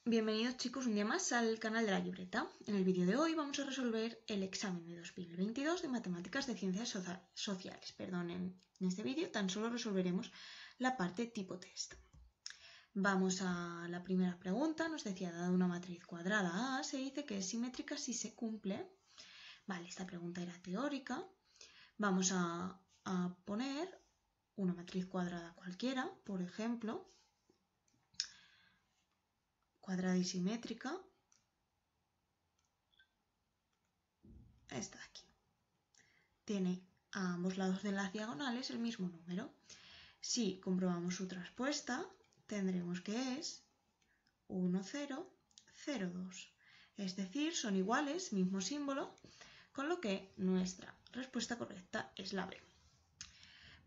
Bienvenidos chicos un día más al canal de la libreta. En el vídeo de hoy vamos a resolver el examen de 2022 de Matemáticas de Ciencias Sociales. En este vídeo tan solo resolveremos la parte tipo test. Vamos a la primera pregunta. Nos decía, dada una matriz cuadrada A, se dice que es simétrica si se cumple. Vale, esta pregunta era teórica. Vamos a poner una matriz cuadrada cualquiera, por ejemplo, cuadrada y simétrica, esta de aquí. Tiene a ambos lados de las diagonales el mismo número. Si comprobamos su traspuesta, tendremos que es 1, 0, 0, 2. Es decir, son iguales, mismo símbolo, con lo que nuestra respuesta correcta es la B.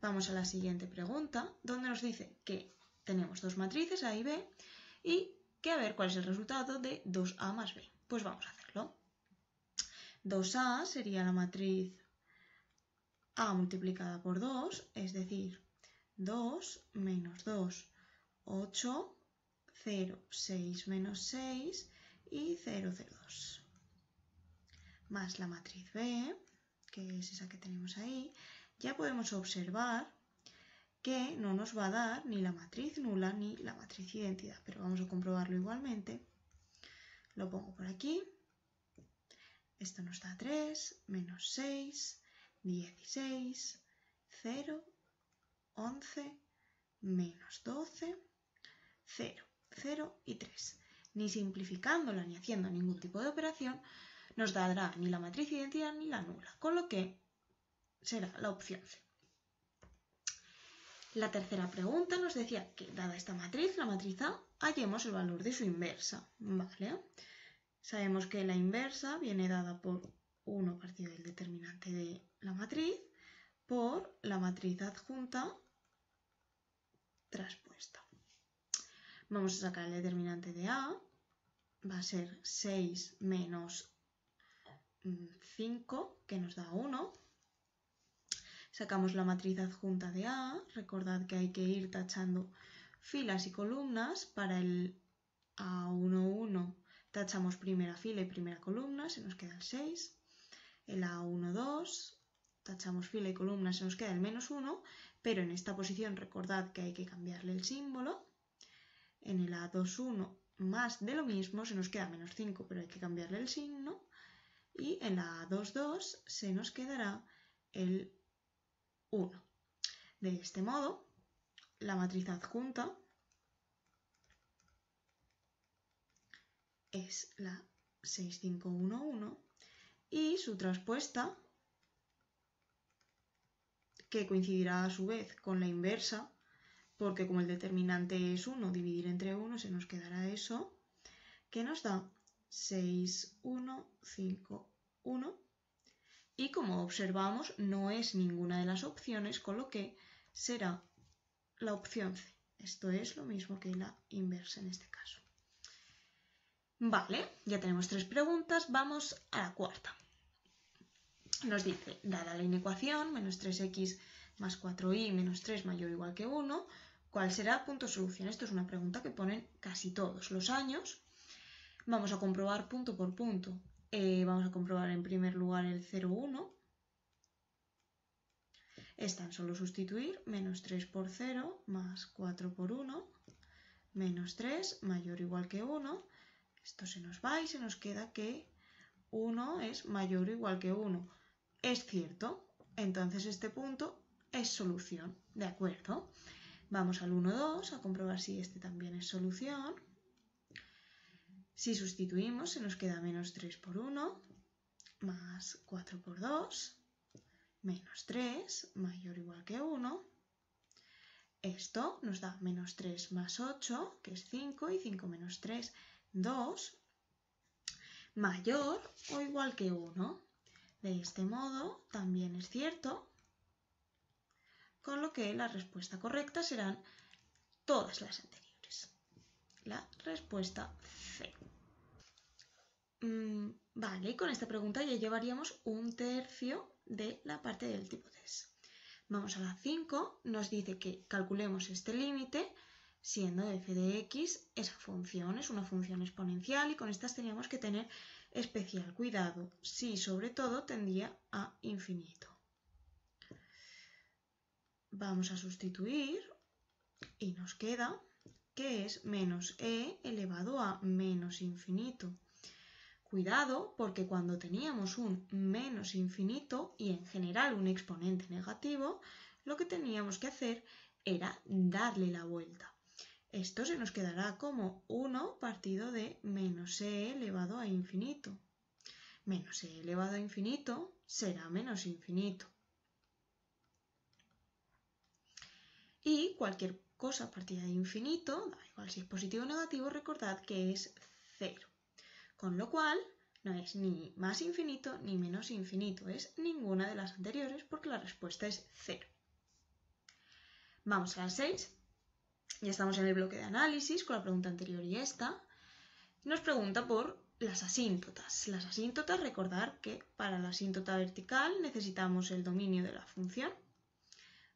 Vamos a la siguiente pregunta, donde nos dice que tenemos dos matrices A y B y que a ver cuál es el resultado de 2A más B. Pues vamos a hacerlo. 2A sería la matriz A multiplicada por 2, es decir, 2 menos 2, 8, 0, 6 menos 6 y 0, 0, 2. Más la matriz B, que es esa que tenemos ahí, ya podemos observar que no nos va a dar ni la matriz nula ni la matriz identidad, pero vamos a comprobarlo igualmente. Lo pongo por aquí. Esto nos da 3, menos 6, 16, 0, 11, menos 12, 0, 0 y 3. Ni simplificándola ni haciendo ningún tipo de operación nos dará ni la matriz identidad ni la nula, con lo que será la opción C. La tercera pregunta nos decía que, dada esta matriz, la matriz A, hallemos el valor de su inversa. ¿Vale? Sabemos que la inversa viene dada por 1 partido del determinante de la matriz por la matriz adjunta traspuesta. Vamos a sacar el determinante de A, va a ser 6 menos 5, que nos da 1. Sacamos la matriz adjunta de A, recordad que hay que ir tachando filas y columnas. Para el A11 tachamos primera fila y primera columna, se nos queda el 6. El A12 tachamos fila y columna, se nos queda el menos 1, pero en esta posición recordad que hay que cambiarle el símbolo. En el A21 más de lo mismo, se nos queda menos 5, pero hay que cambiarle el signo. Y en la A22 se nos quedará el 1. De este modo, la matriz adjunta es la 6, 5, 1, 1 y su traspuesta, que coincidirá a su vez con la inversa, porque como el determinante es 1, dividir entre 1, se nos quedará eso, que nos da 6, 1, 5, 1. Y como observamos, no es ninguna de las opciones, con lo que será la opción C. Esto es lo mismo que la inversa en este caso. Vale, ya tenemos 3 preguntas, vamos a la cuarta. Nos dice, dada la inecuación, menos 3x más 4y menos 3 mayor o igual que 1, ¿cuál será el punto de solución? Esto es una pregunta que ponen casi todos los años. Vamos a comprobar punto por punto. Vamos a comprobar en primer lugar el 0, 1. Es tan solo sustituir menos 3 por 0 más 4 por 1, menos 3 mayor o igual que 1. Esto se nos va y se nos queda que 1 es mayor o igual que 1. Es cierto, entonces este punto es solución, ¿de acuerdo? Vamos al 1, 2 a comprobar si este también es solución. Si sustituimos se nos queda menos 3 por 1 más 4 por 2, menos 3 mayor o igual que 1. Esto nos da menos 3 más 8, que es 5, y 5 menos 3, 2, mayor o igual que 1. De este modo también es cierto, con lo que la respuesta correcta serán todas las anteriores. La respuesta C. Vale, con esta pregunta ya llevaríamos un tercio de la parte del tipo test. Vamos a la 5, nos dice que calculemos este límite siendo f de x esa función, es una función exponencial y con estas teníamos que tener especial cuidado, si sobre todo tendía a infinito. Vamos a sustituir y nos queda que es menos e elevado a menos infinito. Cuidado, porque cuando teníamos un menos infinito y en general un exponente negativo, lo que teníamos que hacer era darle la vuelta. Esto se nos quedará como 1 partido de menos e elevado a infinito. Menos e elevado a infinito será menos infinito. Y cualquier cosa partida de infinito, da igual si es positivo o negativo, recordad que es 0. Con lo cual, no es ni más infinito ni menos infinito, es ninguna de las anteriores porque la respuesta es 0. Vamos a las 6. Ya estamos en el bloque de análisis con la pregunta anterior y esta. Nos pregunta por las asíntotas. Las asíntotas, recordar que para la asíntota vertical necesitamos el dominio de la función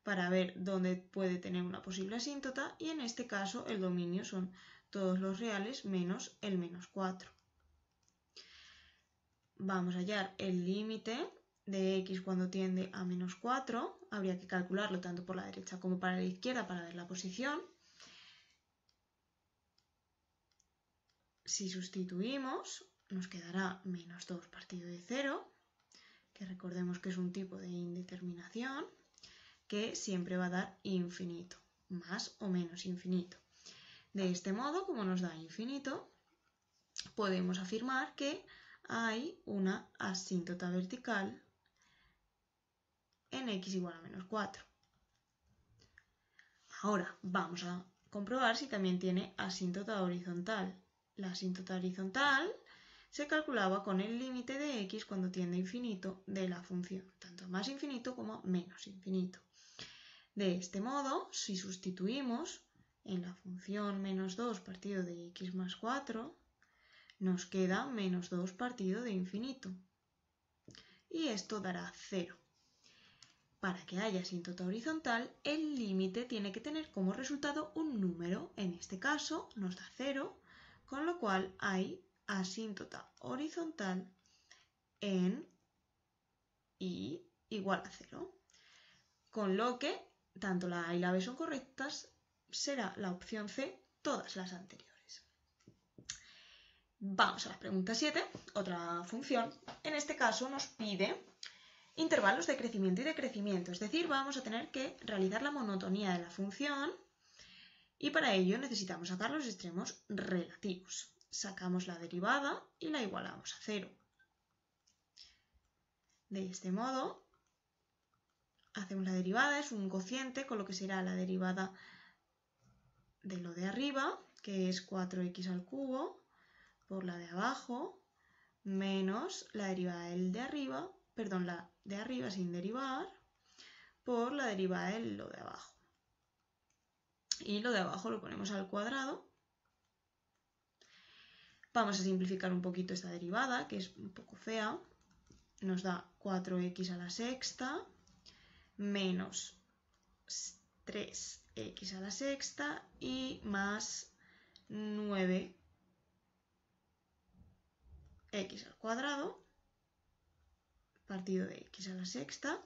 para ver dónde puede tener una posible asíntota y en este caso el dominio son todos los reales menos el menos 4. Vamos a hallar el límite de x cuando tiende a menos 4. Habría que calcularlo tanto por la derecha como para la izquierda para ver la posición. Si sustituimos, nos quedará menos 2 partido de 0, que recordemos que es un tipo de indeterminación, que siempre va a dar infinito, más o menos infinito. De este modo, como nos da infinito, podemos afirmar que hay una asíntota vertical en x igual a menos 4. Ahora vamos a comprobar si también tiene asíntota horizontal. La asíntota horizontal se calculaba con el límite de x cuando tiende a infinito de la función, tanto más infinito como menos infinito. De este modo, si sustituimos en la función menos 2 partido de x más 4, nos queda menos 2 partido de infinito. Y esto dará 0. Para que haya asíntota horizontal, el límite tiene que tener como resultado un número. En este caso nos da 0, con lo cual hay asíntota horizontal en y igual a 0. Con lo que tanto la A y la B son correctas, será la opción C todas las anteriores. Vamos a la pregunta 7, otra función. En este caso nos pide intervalos de crecimiento y decrecimiento, es decir, vamos a tener que realizar la monotonía de la función y para ello necesitamos sacar los extremos relativos. Sacamos la derivada y la igualamos a 0. De este modo, hacemos la derivada, es un cociente, con lo que será la derivada de lo de arriba, que es 4x al cubo, por la de abajo, menos la derivada del de arriba, perdón, la de arriba sin derivar, por la derivada de lo de abajo. Y lo de abajo lo ponemos al cuadrado. Vamos a simplificar un poquito esta derivada, que es un poco fea. Nos da 4x a la sexta menos 3x a la sexta y más 9x al cuadrado partido de x a la sexta.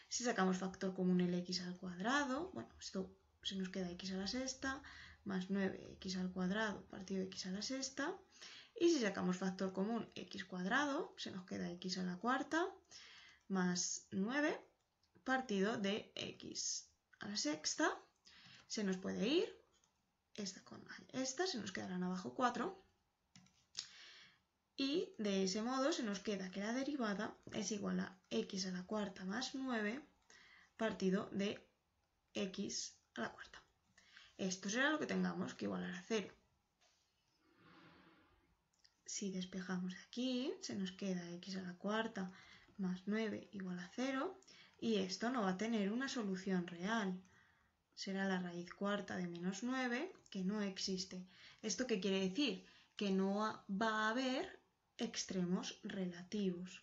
Si sacamos factor común el x al cuadrado, bueno, esto se nos queda x a la sexta más 9x al cuadrado partido de x a la sexta. Y si sacamos factor común x cuadrado, se nos queda x a la cuarta más 9 partido de x a la sexta. Se nos puede ir esta con esta, se nos quedarán abajo 4. Y de ese modo se nos queda que la derivada es igual a x a la cuarta más 9 partido de x a la cuarta. Esto será lo que tengamos que igualar a 0. Si despejamos de aquí, se nos queda x a la cuarta más 9 igual a 0. Y esto no va a tener una solución real. Será la raíz cuarta de menos 9, que no existe. ¿Esto qué quiere decir? Que no va a haber extremos relativos.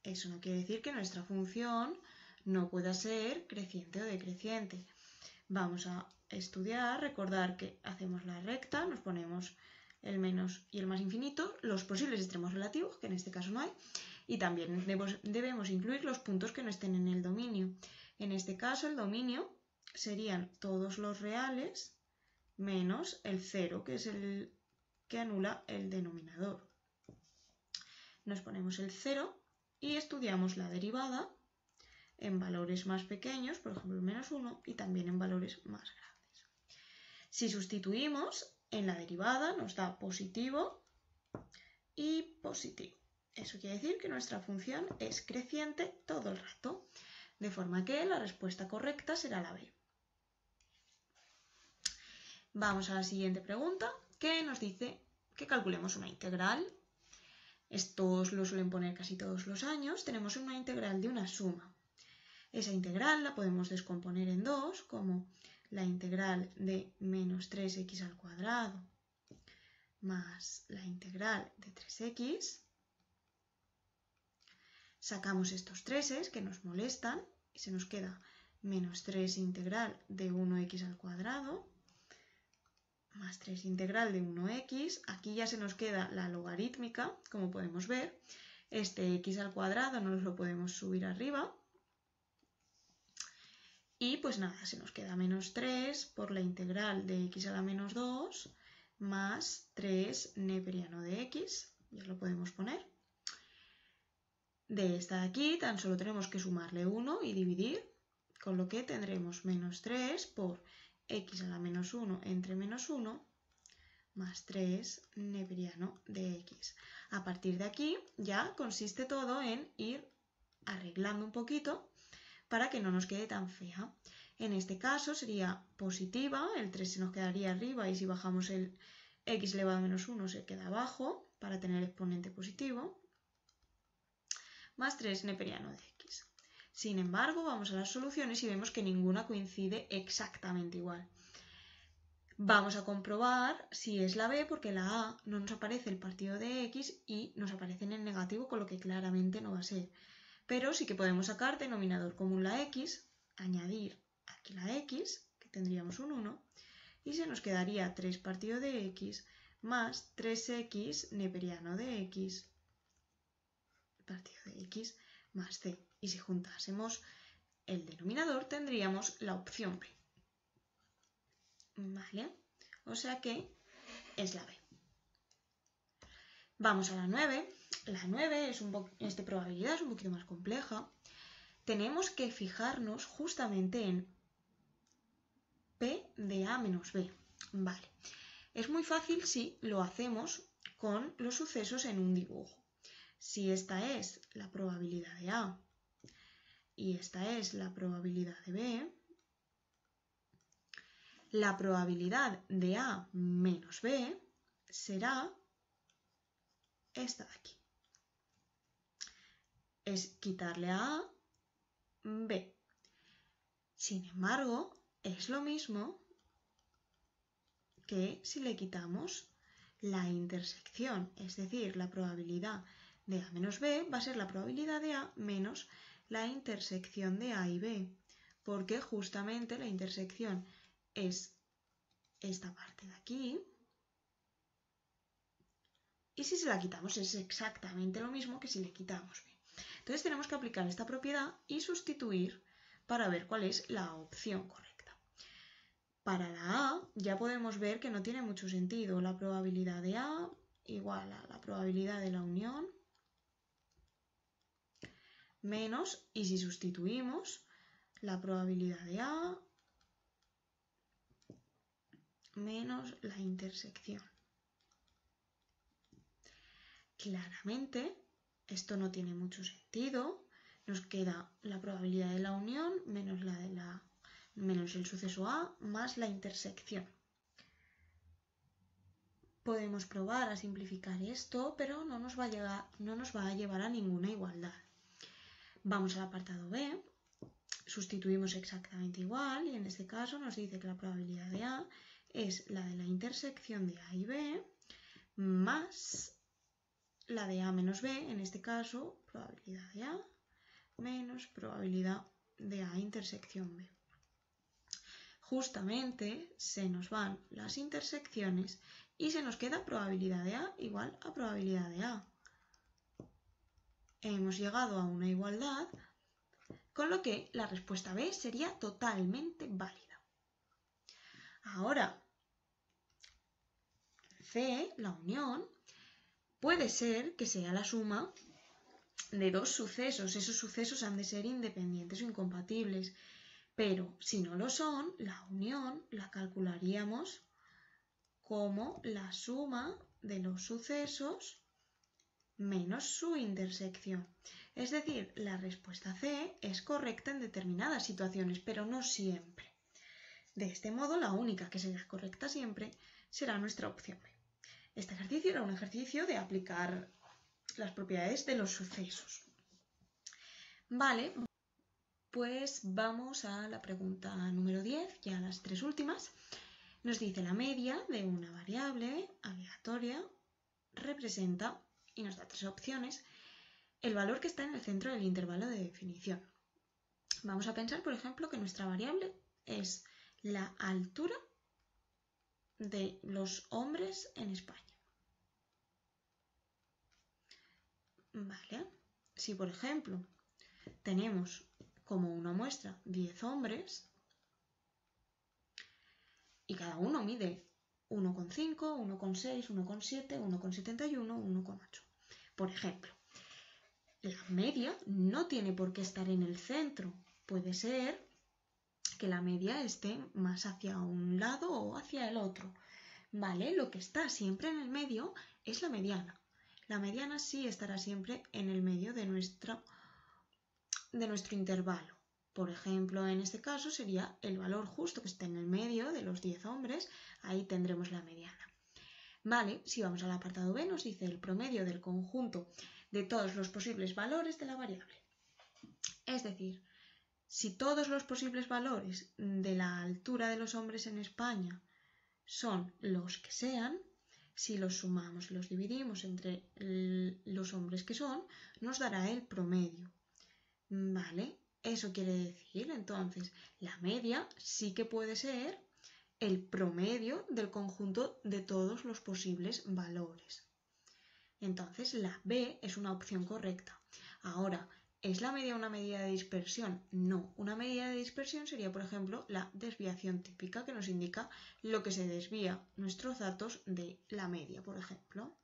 Eso no quiere decir que nuestra función no pueda ser creciente o decreciente. Vamos a estudiar, recordar que hacemos la recta, nos ponemos el menos y el más infinito, los posibles extremos relativos, que en este caso no hay, y también debemos incluir los puntos que no estén en el dominio. En este caso el dominio serían todos los reales menos el 0, que es el que anula el denominador. Nos ponemos el 0 y estudiamos la derivada en valores más pequeños, por ejemplo el menos 1, y también en valores más grandes. Si sustituimos, en la derivada nos da positivo y positivo. Eso quiere decir que nuestra función es creciente todo el rato, de forma que la respuesta correcta será la B. Vamos a la siguiente pregunta, que nos dice que calculemos una integral. Esto lo suelen poner casi todos los años. Tenemos una integral de una suma. Esa integral la podemos descomponer en dos, como la integral de menos 3x al cuadrado más la integral de 3x. Sacamos estos 3's que nos molestan y se nos queda menos 3 integral de 1x al cuadrado más 3 integral de 1x. Aquí ya se nos queda la logarítmica, como podemos ver. Este x al cuadrado no lo podemos subir arriba. Y pues nada, se nos queda menos 3 por la integral de x a la menos 2 más 3 neperiano de x, ya lo podemos poner. De esta de aquí tan solo tenemos que sumarle 1 y dividir, con lo que tendremos menos 3 por x a la menos 1 entre menos 1 más 3 neperiano de x. A partir de aquí ya consiste todo en ir arreglando un poquito para que no nos quede tan fea. En este caso sería positiva, el 3 se nos quedaría arriba y si bajamos el x elevado a menos 1 se queda abajo para tener exponente positivo, más 3 neperiano de x. Sin embargo, vamos a las soluciones y vemos que ninguna coincide exactamente igual. Vamos a comprobar si es la B porque la A no nos aparece el partido de x y nos aparece en el negativo, con lo que claramente no va a ser. Pero sí que podemos sacar denominador común la x, añadir aquí la x, que tendríamos un 1, y se nos quedaría 3 partido de x más 3x neperiano de x partido de x más c. Y si juntásemos el denominador tendríamos la opción B. ¿Vale? O sea que es la B. Vamos a la 9. La 9 es de probabilidad, es un poquito más compleja. Tenemos que fijarnos justamente en P de A menos B. Vale. Es muy fácil si lo hacemos con los sucesos en un dibujo. Si esta es la probabilidad de A y esta es la probabilidad de B, la probabilidad de A menos B será esta de aquí. Es quitarle a A B. Sin embargo, es lo mismo que si le quitamos la intersección, es decir, la probabilidad de A menos B va a ser la probabilidad de A menos la intersección de A y B, porque justamente la intersección es esta parte de aquí, y si se la quitamos es exactamente lo mismo que si le quitamos B. Entonces tenemos que aplicar esta propiedad y sustituir para ver cuál es la opción correcta. Para la A ya podemos ver que no tiene mucho sentido. La probabilidad de A igual a la probabilidad de la unión menos, y si sustituimos, la probabilidad de A menos la intersección. Claramente esto no tiene mucho sentido. Nos queda la probabilidad de la unión menos el suceso A más la intersección. Podemos probar a simplificar esto, pero no nos va a llevar a ninguna igualdad. Vamos al apartado B, sustituimos exactamente igual y en este caso nos dice que la probabilidad de A es la de la intersección de A y B más la de A menos B, en este caso probabilidad de A menos probabilidad de A intersección B. justamente se nos van las intersecciones y se nos queda probabilidad de A igual a probabilidad de A. Hemos llegado a una igualdad, con lo que la respuesta B sería totalmente válida. Ahora, C, la unión, puede ser que sea la suma de dos sucesos. Esos sucesos han de ser independientes o incompatibles, pero si no lo son, la unión la calcularíamos como la suma de los sucesos menos su intersección. Es decir, la respuesta C es correcta en determinadas situaciones, pero no siempre. De este modo, la única que será correcta siempre será nuestra opción B. Este ejercicio era un ejercicio de aplicar las propiedades de los sucesos. Vale, pues vamos a la pregunta número 10, ya las tres últimas. Nos dice la media de una variable aleatoria representa, y nos da tres opciones, el valor que está en el centro del intervalo de definición. Vamos a pensar, por ejemplo, que nuestra variable es la altura de los hombres en España. Vale, si por ejemplo tenemos como una muestra 10 hombres y cada uno mide 1,5, 1,6, 1,7, 1,71, 1,8. Por ejemplo, la media no tiene por qué estar en el centro. Puede ser que la media esté más hacia un lado o hacia el otro. ¿Vale? Lo que está siempre en el medio es la mediana. La mediana sí estará siempre en el medio de nuestro intervalo. Por ejemplo, en este caso sería el valor justo que está en el medio de los 10 hombres. Ahí tendremos la mediana. Vale, si vamos al apartado B, nos dice el promedio del conjunto de todos los posibles valores de la variable. Es decir, si todos los posibles valores de la altura de los hombres en España son los que sean, si los sumamos y los dividimos entre los hombres que son, nos dará el promedio. ¿Vale? Eso quiere decir, entonces, la media sí que puede ser el promedio del conjunto de todos los posibles valores. Entonces, la B es una opción correcta. Ahora, ¿es la media una medida de dispersión? No. Una medida de dispersión sería, por ejemplo, la desviación típica, que nos indica lo que se desvía nuestros datos de la media, por ejemplo.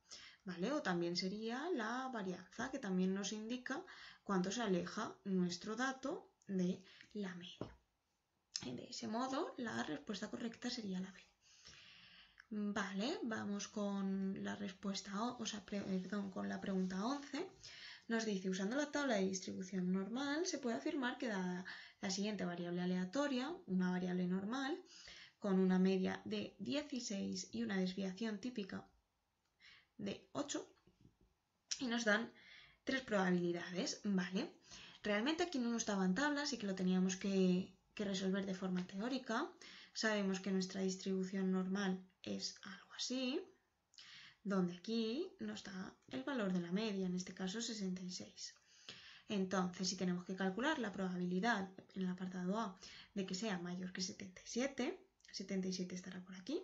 ¿Vale? O también sería la varianza, que también nos indica cuánto se aleja nuestro dato de la media. De ese modo, la respuesta correcta sería la B. Vale, vamos con la respuesta, con la pregunta 11. Nos dice, usando la tabla de distribución normal, se puede afirmar que dada la siguiente variable aleatoria, una variable normal, con una media de 16 y una desviación típica de 8, y nos dan tres probabilidades, ¿vale? Realmente aquí no nos daban tablas y que lo teníamos que resolver de forma teórica. Sabemos que nuestra distribución normal es algo así, donde aquí nos da el valor de la media, en este caso 66. Entonces, si tenemos que calcular la probabilidad en el apartado A de que sea mayor que 77, 77 estará por aquí,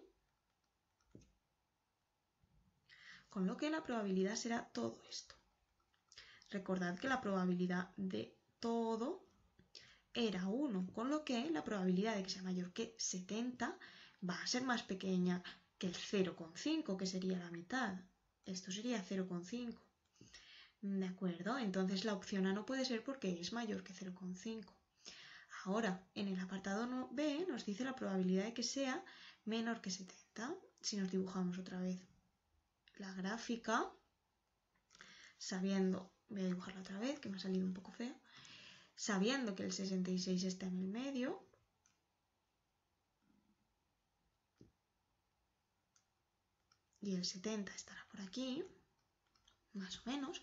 con lo que la probabilidad será todo esto. Recordad que la probabilidad de todo era 1, con lo que la probabilidad de que sea mayor que 70 va a ser más pequeña que el 0,5, que sería la mitad. Esto sería 0,5. ¿De acuerdo? Entonces la opción A no puede ser porque es mayor que 0,5. Ahora, en el apartado B nos dice la probabilidad de que sea menor que 70. Si nos dibujamos otra vez la gráfica, sabiendo, voy a dibujarla otra vez, que me ha salido un poco fea, sabiendo que el 66 está en el medio, y el 70 estará por aquí, más o menos,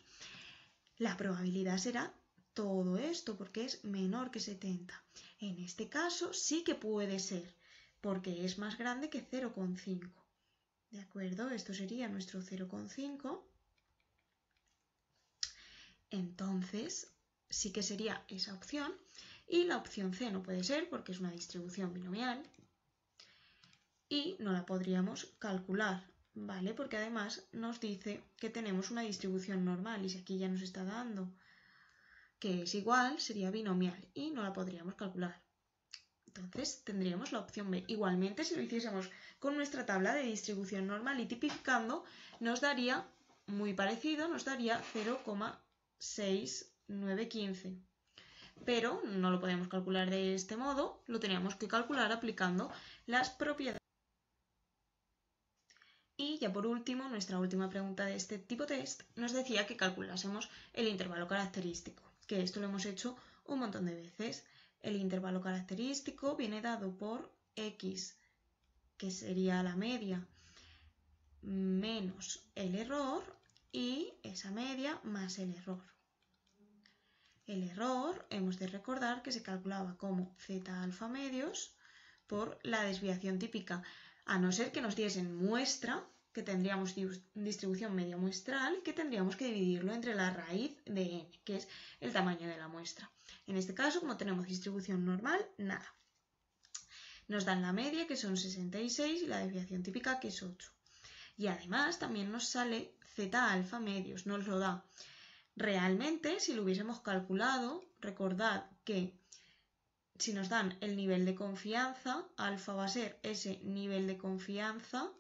la probabilidad será todo esto, porque es menor que 70. En este caso sí que puede ser, porque es más grande que 0,5. ¿De acuerdo? Esto sería nuestro 0,5. Entonces, sí que sería esa opción. Y la opción C no puede ser porque es una distribución binomial. y no la podríamos calcular, ¿vale? Porque además nos dice que tenemos una distribución normal y si aquí ya nos está dando que es igual, sería binomial y no la podríamos calcular. Entonces tendríamos la opción B. Igualmente, si lo hiciésemos con nuestra tabla de distribución normal y tipificando, nos daría muy parecido, nos daría 0,6915. Pero no lo podemos calcular de este modo, lo teníamos que calcular aplicando las propiedades. Y ya por último, nuestra última pregunta de este tipo test nos decía que calculásemos el intervalo característico, que esto lo hemos hecho un montón de veces. El intervalo característico viene dado por x, que sería la media, menos el error, y esa media más el error. El error hemos de recordar que se calculaba como z alfa medios por la desviación típica, a no ser que nos diesen muestra, que tendríamos distribución media muestral, que tendríamos que dividirlo entre la raíz de n, que es el tamaño de la muestra. En este caso, como tenemos distribución normal, nada. Nos dan la media, que son 66, y la desviación típica, que es 8. Y además también nos sale z alfa medios, nos lo da. Realmente, si lo hubiésemos calculado, recordad que si nos dan el nivel de confianza, alfa va a ser ese nivel de confianza,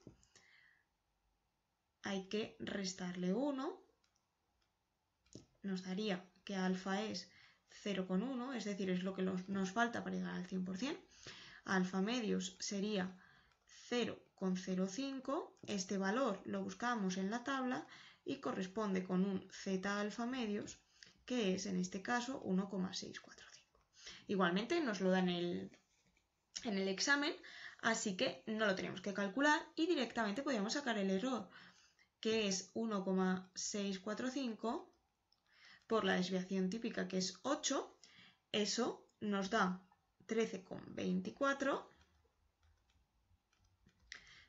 hay que restarle 1, nos daría que alfa es 0,1, es decir, es lo que nos falta para llegar al 100%. Alfa medios sería 0,05, este valor lo buscamos en la tabla y corresponde con un z alfa medios, que es en este caso 1,645. Igualmente nos lo dan en el examen, así que no lo tenemos que calcular y directamente podríamos sacar el error, que es 1,645 por la desviación típica, que es 8, eso nos da 13,24,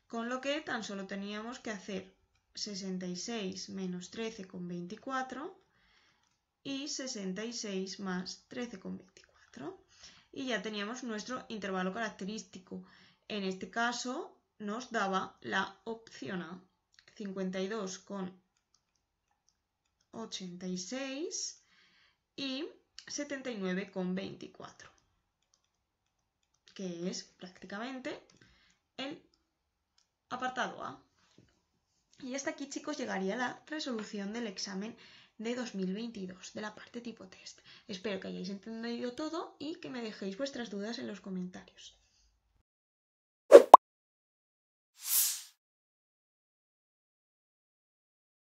con lo que tan solo teníamos que hacer 66 menos 13,24 y 66 más 13,24. Y ya teníamos nuestro intervalo característico. En este caso nos daba la opción A, 52,86 y 79,24, que es prácticamente el apartado A. Y hasta aquí, chicos, llegaría la resolución del examen de 2022 de la parte tipo test. Espero que hayáis entendido todo y que me dejéis vuestras dudas en los comentarios.